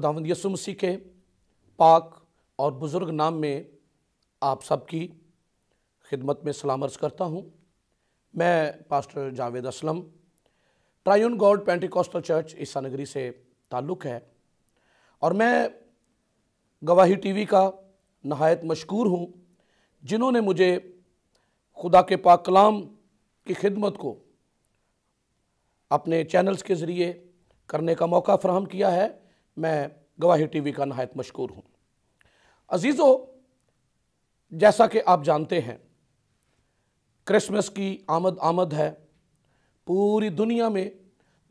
खुदावंद यीशु मसीह के पाक और बुज़ुर्ग नाम में आप सबकी खिदमत में सलाम अर्ज़ करता हूँ। मैं pastor Javed Aslam, triune God Pentecostal church Isa Nagri से ताल्लुक़ है और मैं गवाही टीवी का नहायत मशकूर हूँ जिन्होंने मुझे खुदा के पाक कलाम की खिदमत को अपने चैनल्स के ज़रिए करने का मौका फ़राहम किया है। मैं गवाही टीवी का नहायत मशकूर हूँ। अजीज़ों, जैसा कि आप जानते हैं, क्रिसमस की आमद है। पूरी दुनिया में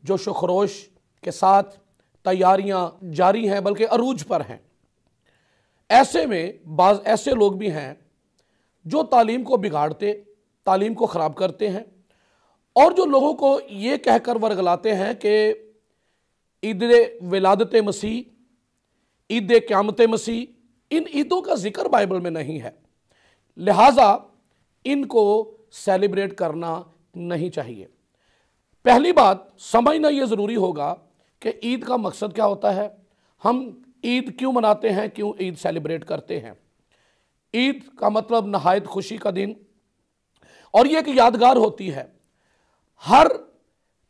जोश व खरोश के साथ तैयारियां जारी हैं, बल्कि अरूज पर हैं। ऐसे में बाज़ ऐसे लोग भी हैं जो तालीम को बिगाड़ते, तालीम को ख़राब करते हैं और जो लोगों को ये कहकर वर्गलाते हैं कि ईद विलादत मसीह, ईद क़यामत मसीह, इन ईदों का जिक्र बाइबल में नहीं है, लिहाजा इनको सेलिब्रेट करना नहीं चाहिए। पहली बात समझना ये ज़रूरी होगा कि ईद का मकसद क्या होता है, हम ईद क्यों मनाते हैं, क्यों ईद सेलिब्रेट करते हैं। ईद का मतलब नहायत खुशी का दिन, और ये एक यादगार होती है। हर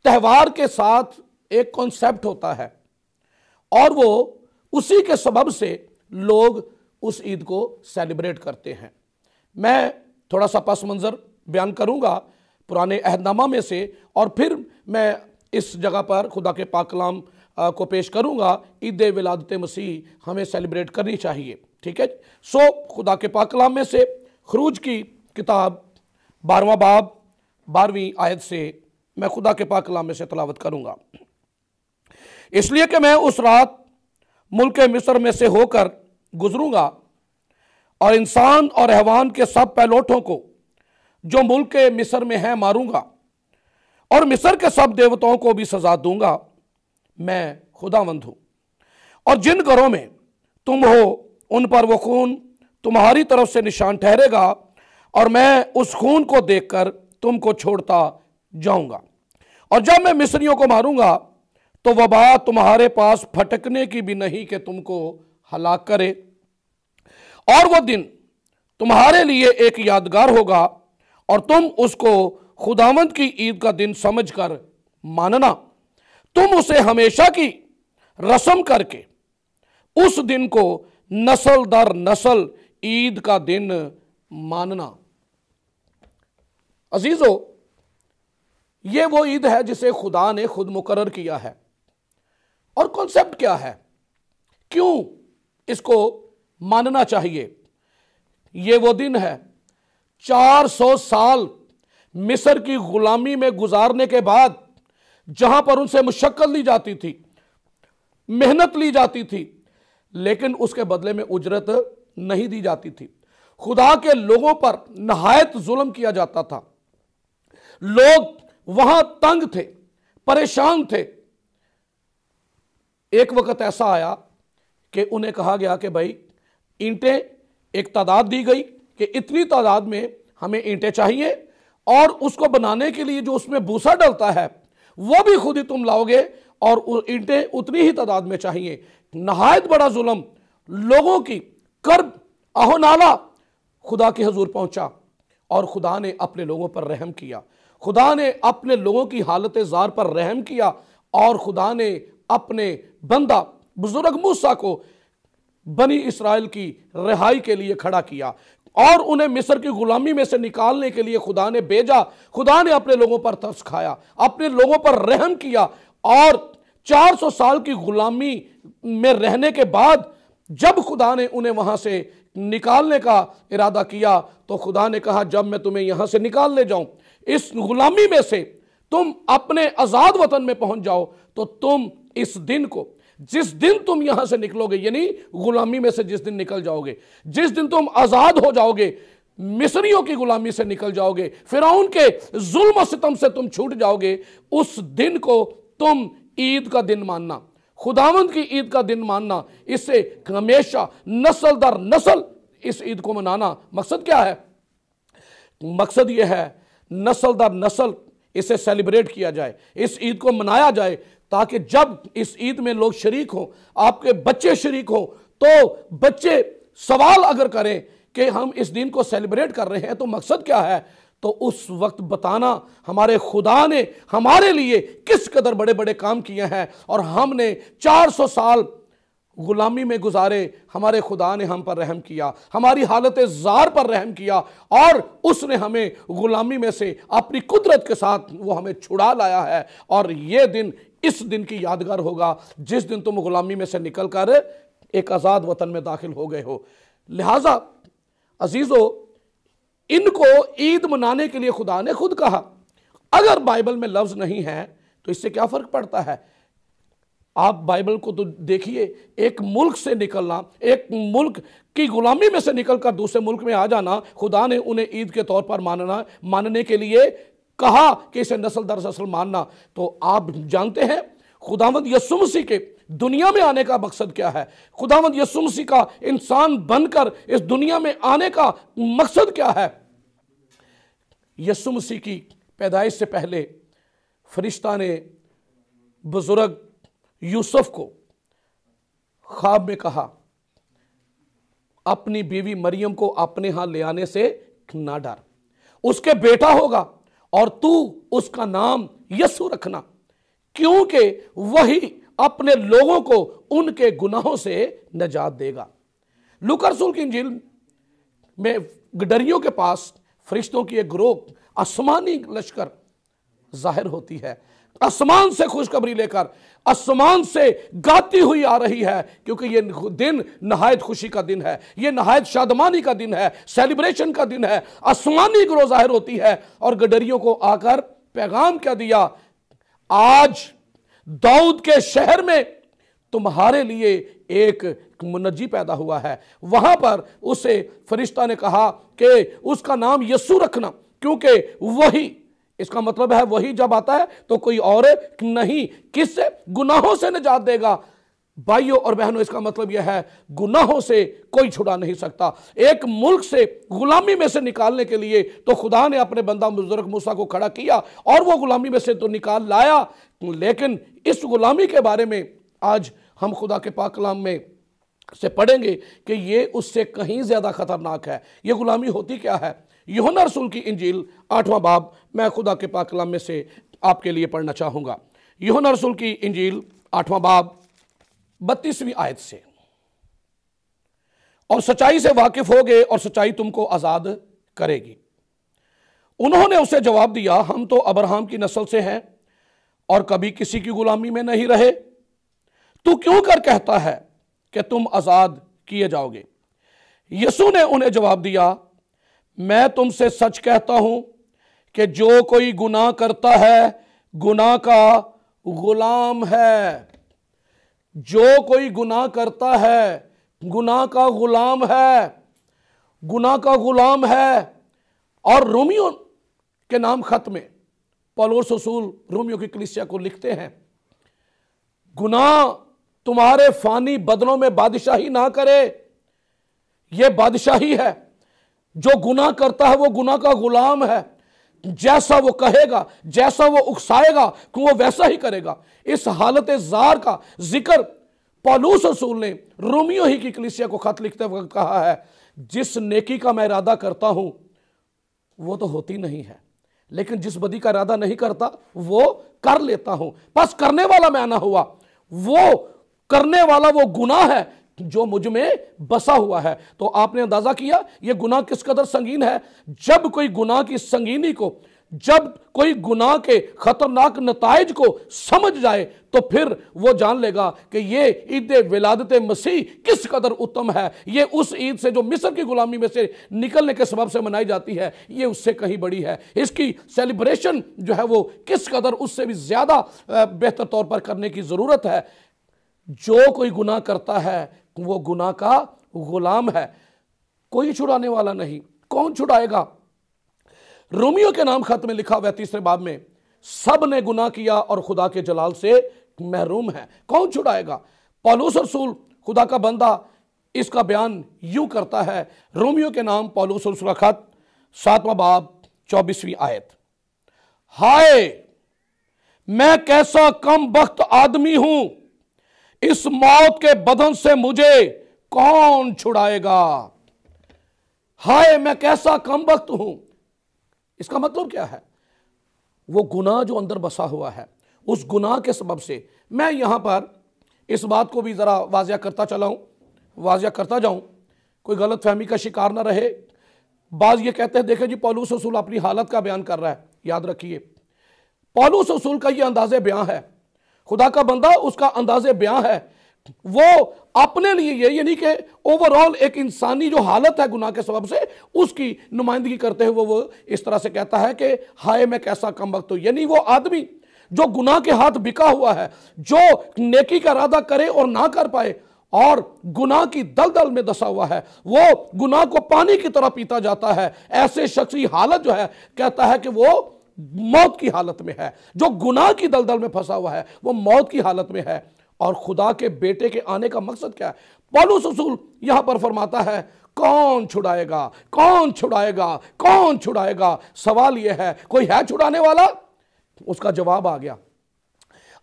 त्यौहार के साथ एक कॉन्सेप्ट होता है और वो उसी के सबब से लोग उस ईद को सेलिब्रेट करते हैं। मैं थोड़ा सा पस मंज़र बयान करूंगा पुराने अहदनामा में से, और फिर मैं इस जगह पर खुदा के पाक कलाम को पेश करूंगा। ईद विलादत मसीह हमें सेलिब्रेट करनी चाहिए, ठीक है। सो खुदा के पाक कलाम में से खरूज की किताब 12वां बाब 12वीं आयत से मैं खुदा के पाक कलाम में से तलावत करूंगा। इसलिए कि मैं उस रात मुल्क मिस्र में से होकर गुजरूंगा और इंसान और हैवान के सब पैलोठों को जो मुल्क मिस्र में हैं मारूंगा और मिस्र के सब देवताओं को भी सजा दूंगा। मैं खुदावंद हूं। और जिन घरों में तुम हो उन पर वो खून तुम्हारी तरफ से निशान ठहरेगा और मैं उस खून को देखकर तुमको छोड़ता जाऊंगा। और जब मैं मिस्रियों को मारूंगा तो वबा तुम्हारे पास फटकने की भी नहीं कि तुमको हलाक करे। और वो दिन तुम्हारे लिए एक यादगार होगा और तुम उसको खुदावंद की ईद का दिन समझकर मानना। तुम उसे हमेशा की रस्म करके उस दिन को नस्ल दर नस्ल ईद का दिन मानना। अजीजों, ये वो ईद है जिसे खुदा ने खुद मुकर्रर किया है। और कॉन्सेप्ट क्या है, क्यों इसको मानना चाहिए। ये वो दिन है 400 साल मिस्र की गुलामी में गुजारने के बाद, जहां पर उनसे मुशक्कत ली जाती थी, मेहनत ली जाती थी, लेकिन उसके बदले में उजरत नहीं दी जाती थी। खुदा के लोगों पर नहायत जुल्म किया जाता था। लोग वहां तंग थे, परेशान थे। एक वक्त ऐसा आया कि उन्हें कहा गया कि भाई ईंटें, एक तादाद दी गई कि इतनी तादाद में हमें ईंटें चाहिए और उसको बनाने के लिए जो उसमें भूसा डलता है वो भी खुद ही तुम लाओगे और ईंटें उतनी ही तादाद में चाहिए। नहायत बड़ा जुल्म, लोगों की कर्ब आहोनाला खुदा के हुजूर पहुंचा और खुदा ने अपने लोगों पर रहम किया। खुदा ने अपने लोगों की हालत ज़ार पर रहम किया और खुदा ने अपने बंदा बुजुर्ग मूसा को बनी इसराइल की रिहाई के लिए खड़ा किया और उन्हें मिस्र की गुलामी में से निकालने के लिए खुदा ने भेजा। खुदा ने अपने लोगों पर तरस खाया, अपने लोगों पर रहम किया और 400 साल की गुलामी में रहने के बाद जब खुदा ने उन्हें वहां से निकालने का इरादा किया तो खुदा ने कहा, जब मैं तुम्हें यहां से निकाल ले जाऊं, इस गुलामी में से तुम अपने आजाद वतन में पहुंच जाओ, तो तुम इस दिन को, जिस दिन तुम यहां से निकलोगे, यानी गुलामी में से जिस दिन निकल जाओगे, जिस दिन तुम आजाद हो जाओगे, मिस्रियों की गुलामी से निकल जाओगे, फिरौन के जुल्म सितम से तुम छूट जाओगे, उस दिन को तुम ईद का दिन मानना, खुदावंद की ईद का दिन मानना। इससे हमेशा नस्ल दर नस्ल इस ईद को मनाना। मकसद क्या है? मकसद यह है नस्ल दर नस्ल इसे सेलिब्रेट किया जाए, इस ईद को मनाया जाए ताकि जब इस ईद में लोग शरीक हों, आपके बच्चे शरीक हों, तो बच्चे सवाल अगर करें कि हम इस दिन को सेलिब्रेट कर रहे हैं तो मकसद क्या है, तो उस वक्त बताना हमारे खुदा ने हमारे लिए किस कदर बड़े बड़े काम किए हैं और हमने 400 साल गुलामी में गुजारे, हमारे खुदा ने हम पर रहम किया, हमारी हालत जार पर रहम किया और उसने हमें गुलामी में से अपनी कुदरत के साथ वो हमें छुड़ा लाया है। और ये दिन इस दिन की यादगार होगा जिस दिन तुम गुलामी में से निकल कर एक आज़ाद वतन में दाखिल हो गए हो। लिहाजा अजीजों, इनको ईद मनाने के लिए खुदा ने खुद कहा। अगर बाइबल में लफ्ज नहीं है तो इससे क्या फर्क पड़ता है? आप बाइबल को तो देखिए, एक मुल्क से निकलना, एक मुल्क की गुलामी में से निकलकर दूसरे मुल्क में आ जाना, खुदा ने उन्हें ईद के तौर पर मानने के लिए कहा कि इसे नस्ल दर नस्ल मानना। तो आप जानते हैं खुदावंद यीशु मसीह के दुनिया में आने का मकसद क्या है, खुदावंद यीशु मसीह का इंसान बनकर इस दुनिया में आने का मकसद क्या है। यीशु मसीह की पैदाइश से पहले फरिश्ता ने बुजुर्ग यूसुफ को ख्वाब में कहा, अपनी बीवी मरियम को अपने यहां ले आने से ना डर, उसके बेटा होगा और तू उसका नाम यीशु रखना, क्योंकि वही अपने लोगों को उनके गुनाहों से निजात देगा। लूका रसूल की इंजील में गडरियों के पास फरिश्तों की एक ग्रोह, आसमानी लश्कर जाहिर होती है, आसमान से खुशखबरी लेकर आसमान से गाती हुई आ रही है, क्योंकि ये दिन नहायत खुशी का दिन है, ये नहायत शादमानी का दिन है, सेलिब्रेशन का दिन है। आसमानी ग्रोह जाहिर होती है और गडरियों को आकर पैगाम क्या दिया, आज दाऊद के शहर में तुम्हारे लिए एक मुनज्जी पैदा हुआ है। वहां पर उसे फरिश्ता ने कहा कि उसका नाम यीशु रखना, क्योंकि वही, इसका मतलब है वही जब आता है तो कोई और नहीं, किससे? गुनाहों से निजात देगा। भाइयों और बहनों, इसका मतलब यह है गुनाहों से कोई छुड़ा नहीं सकता। एक मुल्क से गुलामी में से निकालने के लिए तो खुदा ने अपने बंदा बुजुर्ग मूसा को खड़ा किया और वो गुलामी में से तो निकाल लाया, लेकिन इस गुलामी के बारे में आज हम खुदा के पाक कलाम में से पढ़ेंगे कि ये उससे कहीं ज्यादा खतरनाक है। ये गुलामी होती क्या है? यूहन्ना रसूल की इंजील 8वां बाब मैं खुदा के पाक कलाम में से आपके लिए पढ़ना चाहूंगा। यूहन्ना रसूल की इंजील 8वां बाब 32वीं आयत से, और सच्चाई से वाकिफ होगे और सच्चाई तुमको आजाद करेगी। उन्होंने उसे जवाब दिया, हम तो अब्राहम की नस्ल से हैं और कभी किसी की गुलामी में नहीं रहे, तू क्यों कर कहता है कि तुम आजाद किए जाओगे? यीशु ने उन्हें जवाब दिया, मैं तुमसे सच कहता हूं कि जो कोई गुनाह करता है गुनाह का गुलाम है। जो कोई गुनाह करता है गुनाह का गुलाम है, गुनाह का गुलाम है। और रोमियो के नाम खत में पौलुस रसूल रोमियो की कलीसिया को लिखते हैं, गुनाह तुम्हारे फानी बदनों में बादशाही ना करे। यह बादशाही है, जो गुनाह करता है वो गुनाह का गुलाम है। जैसा वो कहेगा, जैसा वो उकसाएगा वो वैसा ही करेगा। इस हालत जार का जिक्र पौलुस रसूल ने रोमियो ही की कलीसिया को खत लिखते वक्त कहा है, जिस नेकी का मैं इरादा करता हूं वो तो होती नहीं है, लेकिन जिस बदी का इरादा नहीं करता वो कर लेता हूं। बस करने वाला मैं ना हुआ, वो करने वाला वो गुनाह है जो मुझ में बसा हुआ है। तो आपने अंदाजा किया ये गुनाह किस कदर संगीन है। जब कोई गुनाह की संगीनी को, जब कोई गुनाह के खतरनाक नताइज को समझ जाए तो फिर वो जान लेगा कि ये ईद विलादत मसीह किस कदर उत्तम है। ये उस ईद से जो मिस्र की गुलामी में से निकलने के सबब से मनाई जाती है, ये उससे कहीं बड़ी है। इसकी सेलिब्रेशन जो है वो किस कदर उससे भी ज्यादा बेहतर तौर पर करने की जरूरत है। जो कोई गुनाह करता है वो गुनाह का गुलाम है, कोई छुड़ाने वाला नहीं। कौन छुड़ाएगा? रोमियो के नाम खत में लिखा हुआ 3 बाब में, सब ने गुनाह किया और खुदा के जलाल से महरूम है। कौन छुड़ाएगा? पौलुस रसूल खुदा का बंदा इसका बयान यूं करता है। रोमियो के नाम पौलुस रसूल का खत 7वां बाब 24वीं आयत, हाय मैं कैसा कम बख्त आदमी हूं, इस मौत के बदन से मुझे कौन छुड़ाएगा। हाय मैं कैसा कम बख्त हूं। इसका मतलब क्या है? वो गुनाह जो अंदर बसा हुआ है, उस गुनाह के सबब से मैं यहां पर इस बात को भी जरा वाज़िया करता जाऊं, कोई गलत फहमी का शिकार ना रहे। बाज ये कहते हैं, देखें जी पौलुस रसूल अपनी हालत का बयान कर रहा है। याद रखिए, पौलुस रसूल का ये अंदाज़े बयां है, खुदा का बंदा उसका अंदाज़े बयां है। वो अपने लिए ये नहीं कि ओवरऑल एक इंसानी जो हालत है गुनाह के सबब से, उसकी नुमाइंदगी करते हुए वो इस तरह से कहता है कि हाय मैं कैसा कमबख्त हूं। यानी वो आदमी जो गुनाह के हाथ बिका हुआ है, जो नेकी का इरादा करे और ना कर पाए और गुनाह की दलदल में दसा हुआ है, वो गुनाह को पानी की तरह पीता जाता है। ऐसे शख्स की हालत जो है, कहता है कि वो मौत की हालत में है। जो गुनाह की दलदल में फंसा हुआ है वो मौत की हालत में है। और खुदा के बेटे के आने का मकसद क्या है? पौलुस रसूल यहां पर फरमाता है, कौन छुड़ाएगा, कौन छुड़ाएगा, कौन छुड़ाएगा। सवाल यह है, कोई है छुड़ाने वाला? उसका जवाब आ गया,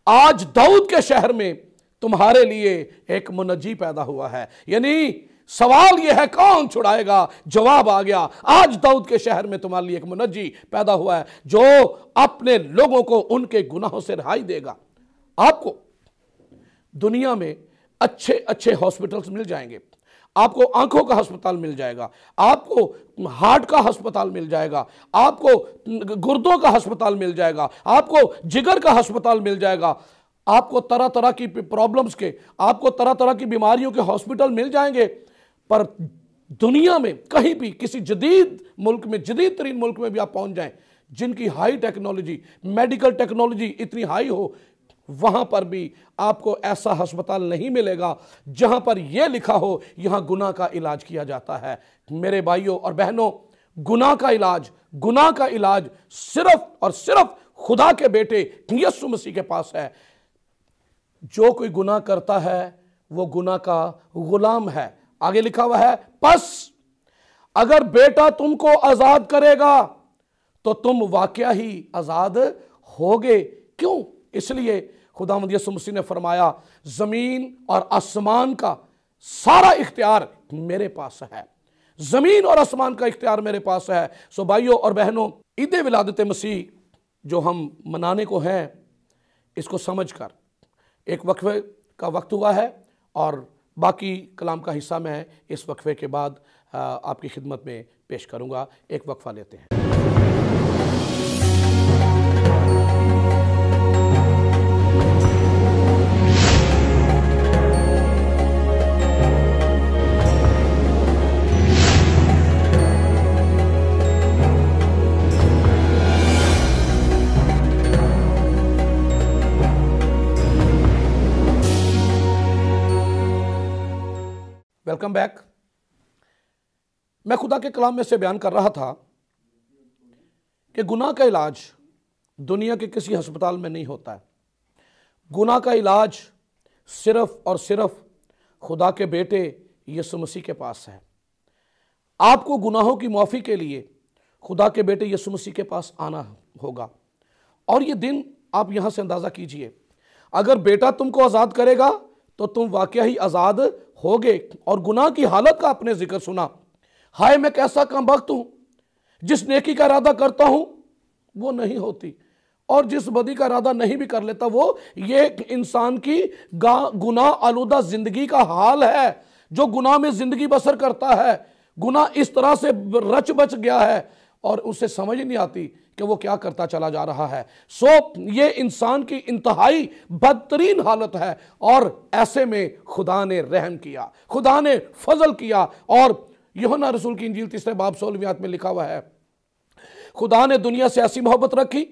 आज दाऊद के शहर में तुम्हारे लिए एक मुनज्जी पैदा हुआ है। यानी सवाल यह है कौन छुड़ाएगा, जवाब आ गया, आज दाऊद के शहर में तुम्हारे लिए एक मुनज्जी पैदा हुआ है जो अपने लोगों को उनके गुनाहों से रिहाई देगा। आपको दुनिया में अच्छे अच्छे हॉस्पिटल्स मिल जाएंगे, आपको आंखों का अस्पताल मिल जाएगा, आपको हार्ट का अस्पताल मिल जाएगा, आपको गुर्दों का अस्पताल मिल जाएगा, आपको जिगर का अस्पताल मिल जाएगा, आपको तरह तरह की प्रॉब्लम्स के, आपको तरह तरह की बीमारियों के हॉस्पिटल मिल जाएंगे। पर दुनिया में कहीं भी किसी जदीद मुल्क में, जदीद तरीन मुल्क में भी आप पहुंच जाएं जिनकी हाई टेक्नोलॉजी, मेडिकल टेक्नोलॉजी इतनी हाई हो, वहां पर भी आपको ऐसा अस्पताल नहीं मिलेगा जहां पर यह लिखा हो यहां गुनाह का इलाज किया जाता है। मेरे भाइयों और बहनों, गुनाह का इलाज सिर्फ और सिर्फ खुदा के बेटे यीशु मसीह के पास है। जो कोई गुनाह करता है वो गुनाह का गुलाम है। आगे लिखा हुआ है, बस अगर बेटा तुमको आजाद करेगा तो तुम वाकया ही आजाद होगे। क्यों? इसलिए खुदावंद यीशु मसीह ने फरमाया, जमीन और आसमान का सारा इख्तियार मेरे पास है, जमीन और आसमान का इख्तियार मेरे पास है। सो भाइयों और बहनों, ईद विलादत मसीह जो हम मनाने को हैं, इसको समझकर एक वक्फे का वक्त हुआ है और बाकी कलाम का हिस्सा मैं इस वक्फे के बाद आपकी खिदमत में पेश करूंगा। एक वक्फा लेते हैं। Welcome back. मैं खुदा के कलाम में से बयान कर रहा था कि गुनाह का इलाज दुनिया के किसी अस्पताल में नहीं होता है। गुनाह का इलाज सिर्फ और सिर्फ खुदा के बेटे यीशु मसीह के पास है। आपको गुनाहों की माफ़ी के लिए खुदा के बेटे यीशु मसीह के पास आना होगा। और ये दिन आप यहाँ से अंदाज़ा कीजिए, अगर बेटा तुमको आज़ाद करेगा तो तुम वाकया ही आज़ाद होगे। और गुनाह की हालत का आपने जिक्र सुना, हाय मैं कैसा कमबख्त हूं, जिस नेकी का इरादा करता हूं वो नहीं होती और जिस बदी का इरादा नहीं भी कर लेता वो ये इंसान की गुनाह आलूदा जिंदगी का हाल है। जो गुनाह में जिंदगी बसर करता है, गुनाह इस तरह से रच बच गया है और उसे समझ नहीं आती कि वो क्या करता चला जा रहा है। सो ये इंसान की इंतहाई बदतरीन हालत है और ऐसे में खुदा ने रहम किया, खुदा ने फजल किया। और यूहन्ना रसूल की इंजील 3 बाब 16 आयत में लिखा हुआ है, खुदा ने दुनिया से ऐसी मोहब्बत रखी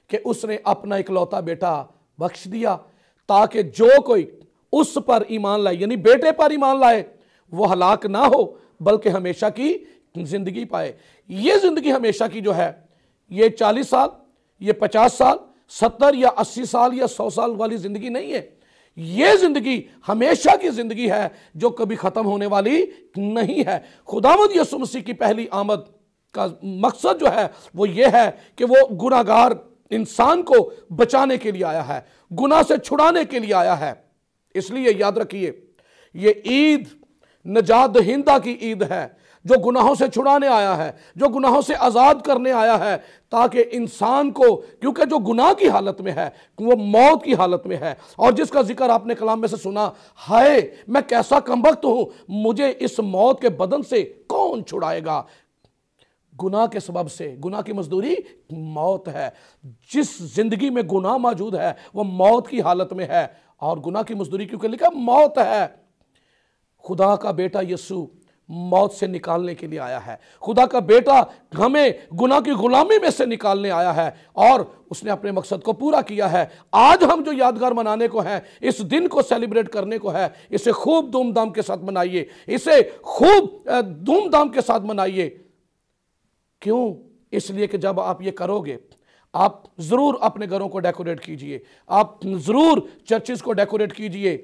कि उसने अपना इकलौता बेटा बख्श दिया ताकि जो कोई उस पर ईमान लाए, यानी बेटे पर ईमान लाए, वो हलाक ना हो बल्कि हमेशा की जिंदगी पाए। ये जिंदगी हमेशा की जो है, ये 40 साल, ये 50 साल, 70 या 80 साल या 100 साल वाली जिंदगी नहीं है। ये जिंदगी हमेशा की जिंदगी है जो कभी खत्म होने वाली नहीं है। खुदावंद यीशु मसीह की पहली आमद का मकसद जो है वो ये है कि वो गुनाहगार इंसान को बचाने के लिए आया है, गुनाह से छुड़ाने के लिए आया है। इसलिए याद रखिए, ये ईद नजात दहिंदा की ईद है, जो गुनाहों से छुड़ाने आया है, जो गुनाहों से आज़ाद करने आया है, ताकि इंसान को, क्योंकि जो गुनाह की हालत में है वो मौत की हालत में है, और जिसका जिक्र आपने कलाम में से सुना, हाय मैं कैसा कमबख्त हूं, मुझे इस मौत के बदन से कौन छुड़ाएगा। गुनाह के सबब से, गुनाह की मजदूरी मौत है। जिस जिंदगी में गुनाह मौजूद है वो मौत की हालत में है, और गुनाह की मजदूरी क्योंकि लिखा मौत है। खुदा का बेटा यीशु मौत से निकालने के लिए आया है। खुदा का बेटा हमें गुनाह की गुलामी में से निकालने आया है, और उसने अपने मकसद को पूरा किया है। आज हम जो यादगार मनाने को है, इस दिन को सेलिब्रेट करने को है, इसे खूब धूमधाम के साथ मनाइए, इसे खूब धूमधाम के साथ मनाइए। क्यों? इसलिए कि जब आप ये करोगे, आप जरूर अपने घरों को डेकोरेट कीजिए, आप जरूर चर्चिस को डेकोरेट कीजिए,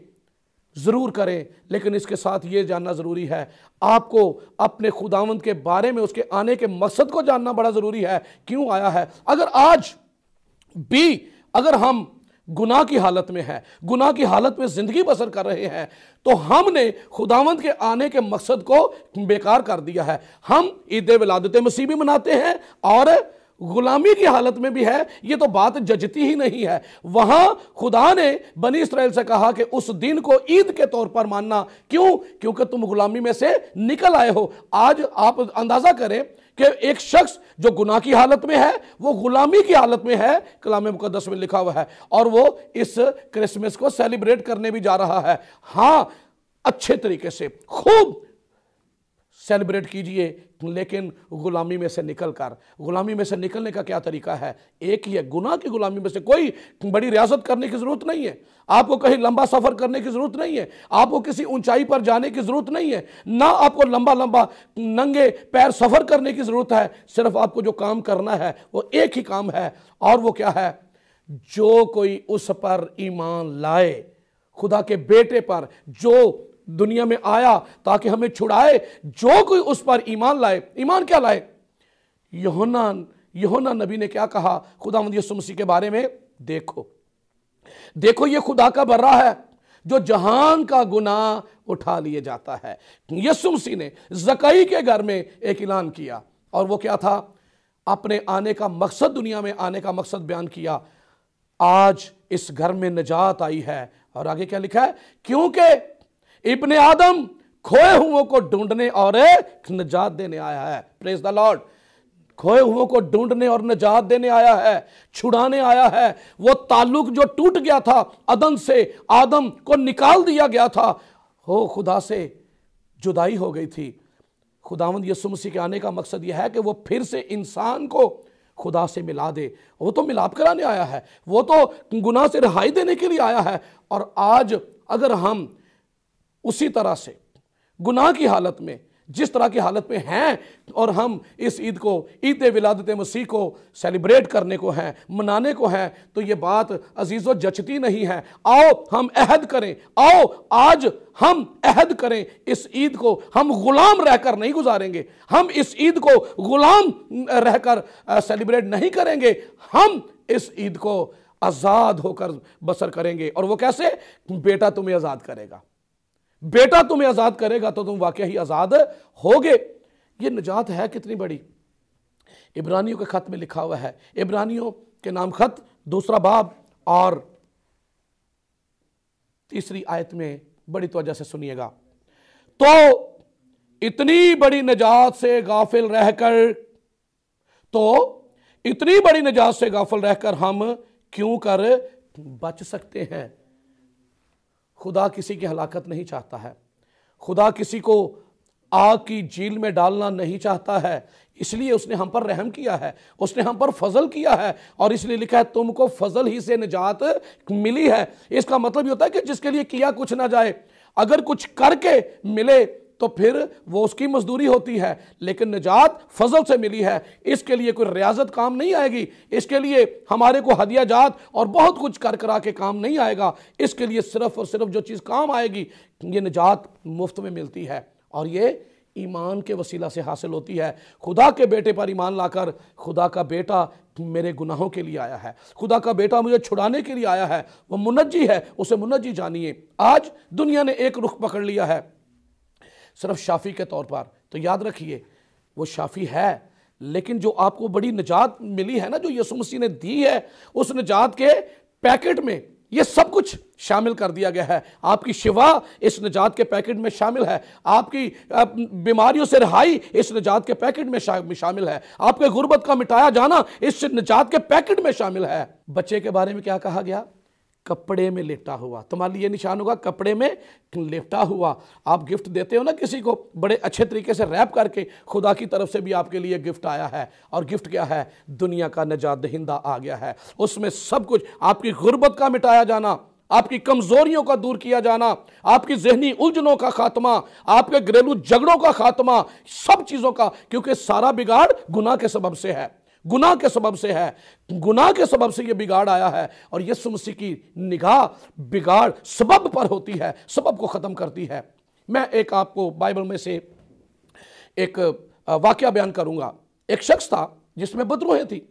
जरूर करें, लेकिन इसके साथ ये जानना जरूरी है, आपको अपने खुदावंद के बारे में, उसके आने के मकसद को जानना बड़ा जरूरी है। क्यों आया है? अगर आज भी अगर हम गुनाह की हालत में है, गुनाह की हालत में जिंदगी बसर कर रहे हैं, तो हमने खुदावंद के आने के मकसद को बेकार कर दिया है। हम ईद विलादत मसीह भी मनाते हैं और गुलामी की हालत में भी है, ये तो बात जजती ही नहीं है। वहां खुदा ने बनी इस्राएल से कहा कि उस दिन को ईद के तौर पर मानना। क्यों? क्योंकि तुम गुलामी में से निकल आए हो। आज आप अंदाजा करें कि एक शख्स जो गुनाह की हालत में है, वो गुलामी की हालत में है, कलाम मुकद्दस में लिखा हुआ है, और वो इस क्रिसमस को सेलिब्रेट करने भी जा रहा है। हां, अच्छे तरीके से खूब सेलिब्रेट कीजिए, लेकिन गुलामी में से निकलकर, गुलामी में से निकलने का क्या तरीका है? एक ही है, गुनाह की गुलामी में से। कोई बड़ी रियासत करने की जरूरत नहीं है, आपको कहीं लंबा सफर करने की जरूरत नहीं है, आपको किसी ऊंचाई पर जाने की जरूरत नहीं है, ना आपको लंबा लंबा नंगे पैर सफर करने की जरूरत है। सिर्फ आपको जो काम करना है वो एक ही काम है, और वो क्या है? जो कोई उस पर ईमान लाए, खुदा के बेटे पर जो दुनिया में आया ताकि हमें छुड़ाए, जो कोई उस पर ईमान लाए। ईमान क्या लाए? यूहन्ना नबी ने क्या कहा खुदावंद यीशु मसीह के बारे में? देखो ये खुदा का बर्रा है जो जहान का गुनाह उठा लिए जाता है। यीशु मसीह ने जकई के घर में एक ऐलान किया, और वो क्या था? अपने आने का मकसद, दुनिया में आने का मकसद बयान किया। आज इस घर में निजात आई है, और आगे क्या लिखा है? क्योंकि इब्ने आदम खोए हुओं को ढूंढने और निजात देने आया है। Praise the Lord. खोए हुओं को ढूंढने और निजात देने आया है, छुड़ाने आया है। वो ताल्लुक जो टूट गया था अदन से, आदम को निकाल दिया गया था, हो खुदा से जुदाई हो गई थी। खुदावंद यीशु मसीह के आने का मकसद यह है कि वो फिर से इंसान को खुदा से मिला दे। वो तो मिलाप कराने आया है, वो तो गुनाह से रिहाई देने के लिए आया है। और आज अगर हम उसी तरह से गुनाह की हालत में, जिस तरह की हालत में हैं, और हम इस ईद को, ईद विलादत मसीह को सेलिब्रेट करने को हैं, मनाने को हैं, तो ये बात अजीज़ों जचती नहीं है। आओ हम अहद करें, आओ आज हम अहद करें, इस ईद को हम गुलाम रहकर नहीं गुजारेंगे, हम इस ईद को गुलाम रहकर सेलिब्रेट नहीं करेंगे, हम इस ईद को आज़ाद होकर बसर करेंगे। और वो कैसे? बेटा तुम्हें आज़ाद करेगा, बेटा तुम्हें आजाद करेगा तो तुम वाकई ही आजाद होगे। ये निजात है कितनी बड़ी। इब्रानियों के खत में लिखा हुआ है, इब्रानियों के नाम खत 2 बाब और 3 आयत में बड़ी तवज्जो से सुनिएगा। तो इतनी बड़ी निजात से गाफिल रहकर, तो इतनी बड़ी निजात से गाफिल रहकर हम क्यों कर बच सकते हैं? खुदा किसी की हलाकत नहीं चाहता है, खुदा किसी को आग की झील में डालना नहीं चाहता है, इसलिए उसने हम पर रहम किया है, उसने हम पर फजल किया है, और इसलिए लिखा है तुमको फजल ही से निजात मिली है। इसका मतलब ये होता है कि जिसके लिए किया कुछ ना जाए, अगर कुछ करके मिले तो फिर वो उसकी मजदूरी होती है, लेकिन निजात फजल से मिली है। इसके लिए कोई रियाजत काम नहीं आएगी, इसके लिए हमारे को हदिया जात और बहुत कुछ कर करा के काम नहीं आएगा। इसके लिए सिर्फ और सिर्फ जो चीज़ काम आएगी, ये निजात मुफ्त में मिलती है, और ये ईमान के वसीला से हासिल होती है। खुदा के बेटे पर ईमान लाकर खुदा का बेटा मेरे गुनाहों के लिए आया है, खुदा का बेटा मुझे छुड़ाने के लिए आया है, वो मुनज्जी है, उसे मुनज्जी जानिए। आज दुनिया ने एक रुख पकड़ लिया है सिर्फ शाफी के तौर पर, तो याद रखिए वो शाफी है, लेकिन जो आपको बड़ी निजात मिली है ना, जो यीशु मसीह ने दी है, उस निजात के पैकेट में ये सब कुछ शामिल कर दिया गया है। आपकी शिवा इस निजात के पैकेट में शामिल है, आपकी बीमारियों से रिहाई इस निजात के पैकेट में शामिल है, आपके गुर्बत का मिटाया जाना इस निजात के पैकेट में शामिल है। बच्चे के बारे में क्या कहा गया? कपड़े में लेटा हुआ। तुम्हारे लिए निशान होगा कपड़े में लेटा हुआ। आप गिफ्ट देते हो ना किसी को, बड़े अच्छे तरीके से रैप करके, खुदा की तरफ से भी आपके लिए गिफ्ट आया है। और गिफ्ट क्या है? दुनिया का निजात दहिंदा आ गया है। उसमें सब कुछ, आपकी गुर्बत का मिटाया जाना, आपकी कमजोरियों का दूर किया जाना, आपकी जहनी उलझनों का खात्मा, आपके घरेलू झगड़ों का खात्मा, सब चीजों का, क्योंकि सारा बिगाड़ गुनाह के सबब से है, गुनाह के सबब से है, गुनाह के सबब से यह बिगाड़ आया है। और यीशु मसीह की निगाह बिगाड़ सबब पर होती है, सबब को खत्म करती है। मैं एक आपको बाइबल में से एक वाकया बयान करूंगा। एक शख्स था जिसमें बदरूहें थी,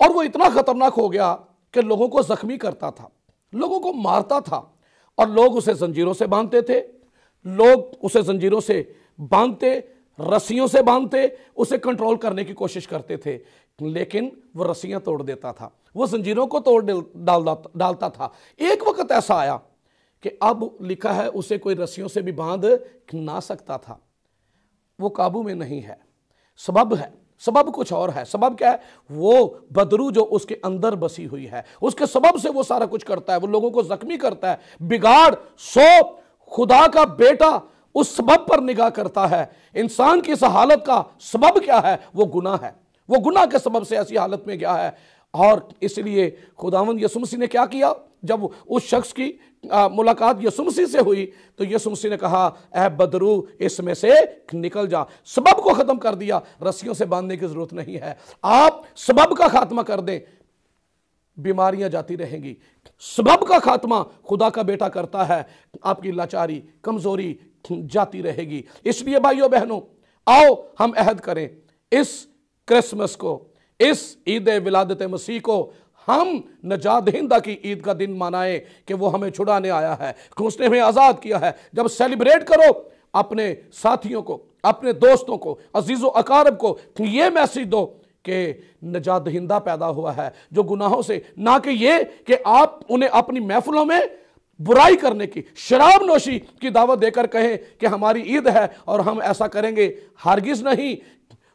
और वो इतना खतरनाक हो गया कि लोगों को जख्मी करता था, लोगों को मारता था, और लोग उसे जंजीरों से बांधते थे, लोग उसे जंजीरों से बांधते, रस्सियों से बांधते, उसे कंट्रोल करने की कोशिश करते थे, लेकिन वो रस्सियां तोड़ देता था, वो जंजीरों को तोड़ डालता था। एक वक्त ऐसा आया कि अब लिखा है उसे कोई रस्सियों से भी बांध ना सकता था, वो काबू में नहीं है। सबब है, सबब कुछ और है। सबब क्या है? वो बदरू जो उसके अंदर बसी हुई है, उसके सबब से वो सारा कुछ करता है, वो लोगों को जख्मी करता है। बिगाड़ सो खुदा का बेटा उस सबब पर निगाह करता है। इंसान की इस हालत का सबब क्या है? वो गुनाह है, वो गुनाह के सबब से ऐसी हालत में गया है। और इसलिए खुदावंद यीशु मसीह ने क्या किया? जब उस शख्स की मुलाकात यीशु मसीह से हुई तो यीशु मसीह ने कहा, ऐ बदरू इसमें से निकल जा। सबब को खत्म कर दिया, रस्सियों से बांधने की जरूरत नहीं है। आप सबब का खात्मा कर दें, बीमारियां जाती रहेंगी। सबब का खात्मा खुदा का बेटा करता है, आपकी लाचारी, कमजोरी जाती रहेगी। इसलिए भाइयों बहनों, आओ हम अहद करें, इस क्रिसमस को, इस ईद विलादत मसीह को हम नजात दहिंदा की ईद का दिन मनाएं कि वो हमें छुड़ाने आया है, उसने हमें आजाद किया है। जब सेलिब्रेट करो, अपने साथियों को, अपने दोस्तों को, अजीजों अकारब को ये मैसेज दो कि नजात दहिंदा पैदा हुआ है जो गुनाहों से, ना कि ये कि आप उन्हें अपनी महफिलों में बुराई करने की, शराब नोशी की दावत देकर कहें कि हमारी ईद है और हम ऐसा करेंगे। हरगिज नहीं,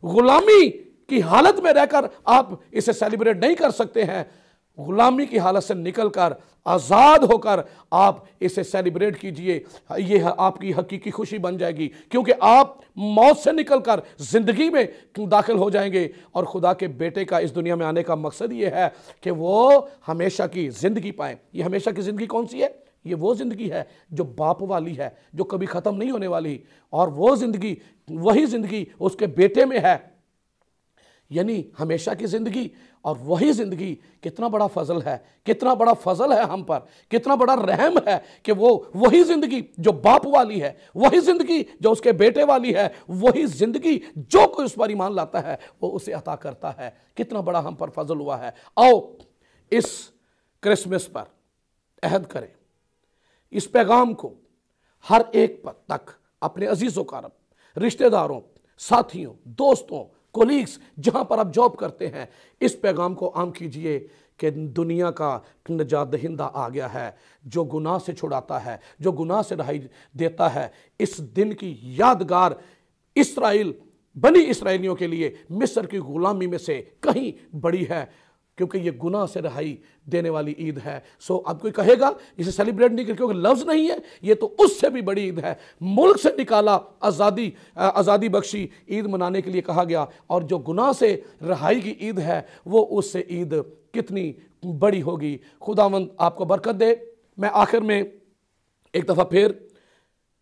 गुलामी की हालत में रहकर आप इसे सेलिब्रेट नहीं कर सकते हैं। गुलामी की हालत से निकलकर आजाद होकर आप इसे सेलिब्रेट कीजिए, ये आपकी हकीकी खुशी बन जाएगी, क्योंकि आप मौत से निकलकर जिंदगी में दाखिल हो जाएंगे। और खुदा के बेटे का इस दुनिया में आने का मकसद ये है कि वो हमेशा की जिंदगी पाए। ये हमेशा की जिंदगी कौन सी है? ये वो जिंदगी है जो बाप वाली है, जो कभी खत्म नहीं होने वाली। और वो जिंदगी, वही जिंदगी उसके बेटे में है, यानी हमेशा की जिंदगी। और वही जिंदगी, कितना बड़ा फजल है, कितना बड़ा फजल है हम पर, कितना बड़ा रहम है कि वो वही जिंदगी जो बाप वाली है, वही जिंदगी जो उसके बेटे वाली है, वही जिंदगी जो कोई उस पर ईमान लाता है वो उसे अता करता है। कितना बड़ा हम पर फजल हुआ है। आओ इस क्रिसमस पर अहद करें, इस पैगाम को हर एक पर तक अपने अजीजों कारब, रिश्तेदारों, साथियों, दोस्तों, कोलीग्स, जहां पर आप जॉब करते हैं, इस पैगाम को आम कीजिए कि दुनिया का नजात दहिंदा आ गया है जो गुनाह से छुड़ाता है, जो गुनाह से रहाई देता है। इस दिन की यादगार इस्राएल, बनी इसराइलियों के लिए मिस्र की गुलामी में से कहीं बड़ी है, क्योंकि ये गुनाह से रहाई देने वाली ईद है। सो अब कोई कहेगा इसे सेलिब्रेट नहीं कर, क्योंकि लफ्ज़ नहीं है, ये तो उससे भी बड़ी ईद है। मुल्क से निकाला, आज़ादी बख्शी ईद मनाने के लिए कहा गया, और जो गुनाह से रहाई की ईद है वो उससे ईद कितनी बड़ी होगी। खुदावंद आपको बरकत दे। मैं आखिर में एक दफ़ा फिर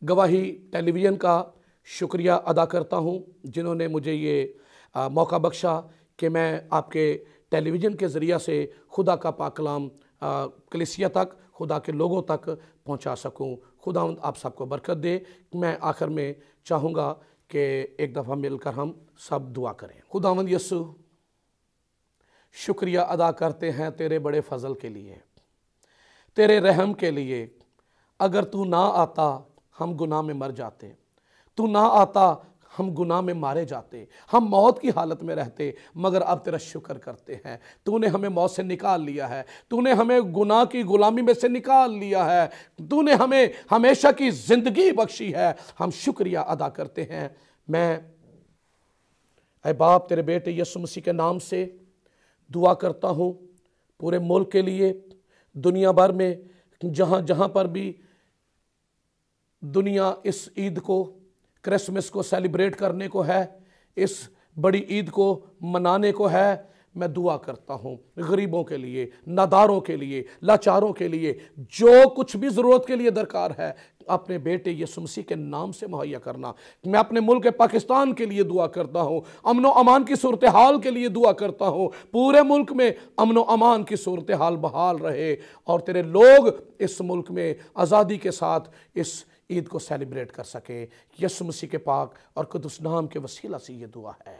गवाही टेलीविज़न का शुक्रिया अदा करता हूँ, जिन्होंने मुझे ये मौका बख्शा कि मैं आपके टेलीविज़न के ज़रिया से खुदा का पाक कलाम कलीसिया तक, खुदा के लोगों तक पहुंचा सकूं। खुदावंद आप सबको बरकत दे। मैं आखिर में चाहूँगा कि एक दफ़ा मिलकर हम सब दुआ करें। खुदावंद यीशु, शुक्रिया अदा करते हैं तेरे बड़े फजल के लिए, तेरे रहम के लिए। अगर तू ना आता हम गुनाह में मर जाते, तू ना आता हम गुनाह में मारे जाते, हम मौत की हालत में रहते। मगर अब तेरा शुक्र करते हैं, तूने हमें मौत से निकाल लिया है, तूने हमें गुनाह की गुलामी में से निकाल लिया है, तूने हमें हमेशा की जिंदगी बख्शी है। हम शुक्रिया अदा करते हैं। मैं ऐ बाप तेरे बेटे यीशु मसीह के नाम से दुआ करता हूँ पूरे मुल्क के लिए, दुनिया भर में जहाँ जहाँ पर भी दुनिया इस ईद को, क्रिसमस को सेलिब्रेट करने को है, इस बड़ी ईद को मनाने को है, मैं दुआ करता हूँ गरीबों के लिए, नादारों के लिए, लाचारों के लिए, जो कुछ भी ज़रूरत के लिए दरकार है अपने बेटे यीशु मसीह के नाम से मुहैया करना। मैं अपने मुल्क पाकिस्तान के लिए दुआ करता हूँ, अमन व अमान की सूरत हाल के लिए दुआ करता हूँ। पूरे मुल्क में अमन व अमान की सूरत हाल बहाल रहे और तेरे लोग इस मुल्क में आज़ादी के साथ इस ईद को सेलिब्रेट कर सके। यीशु मसीह के पाक और कुदस नाम के वसीला से ये दुआ है,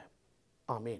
आमीन।